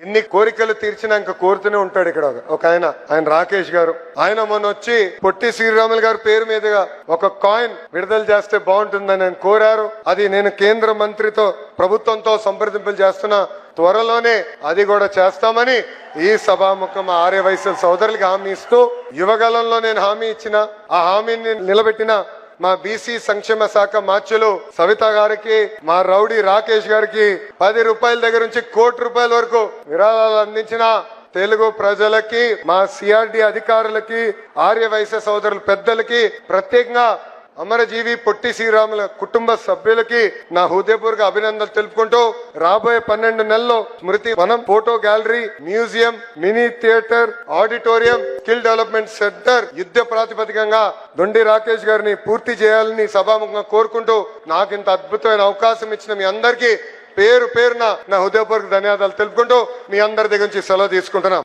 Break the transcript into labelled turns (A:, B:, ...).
A: ఎన్ని కోరికలు తీర్చినా ఇంకా కోరుతూనే ఉంటాడు. ఇక్కడ ఒక ఆయన రాకేష్ గారు, ఆయన మొన్న వచ్చి పొట్టి శ్రీరాములు గారి పేరు మీదుగా ఒక కాయిన్ విడుదల చేస్తే బాగుంటుందని ఆయన కోరారు. అది నేను కేంద్ర మంత్రితో ప్రభుత్వంతో సంప్రదింపులు చేస్తున్నా, త్వరలోనే అది కూడా చేస్తామని ఈ సభాముఖం ఆర్యవైశ్య సోదరులకి హామీ ఇస్తూ, యువగలంలో నేను హామీ ఇచ్చిన ఆ హామీని నిలబెట్టిన మా బీసీ సంక్షేమ శాఖ మాచ్యులు సవిత గారికి, మా రౌడీ రాకేష్ గారికి 10 రూపాయల దగ్గర నుంచి ₹1,00,00,000 వరకు విరాళాలు అందించిన తెలుగు ప్రజలకి, మా సిఆర్డి అధికారులకి, ఆర్యవైశ్య సోదరుల పెద్దలకి, ప్రత్యేకంగా అమరజీవి పొట్టి శ్రీరాముల కుటుంబ సభ్యులకి నా హృదయపూర్వక అభినందనలు తెలుపుకుంటూ, రాబోయే 12 నెలల్లో స్మృతి వనం, photo gallery, museum, mini theatre, auditorium, skill development centre యుద్ధ ప్రాతిపదికంగా దొండి రాకేష్ గారిని పూర్తి చేయాలని సభాముఖంగా కోరుకుంటూ, నాకు ఇంత అద్భుతమైన అవకాశం ఇచ్చిన మీ అందరికీ పేరు పేరున నా హృదయపూర్వక ధన్యవాదాలు తెలుపుకుంటూ మీ అందరి దగ్గర నుంచి సెలవు తీసుకుంటున్నాం.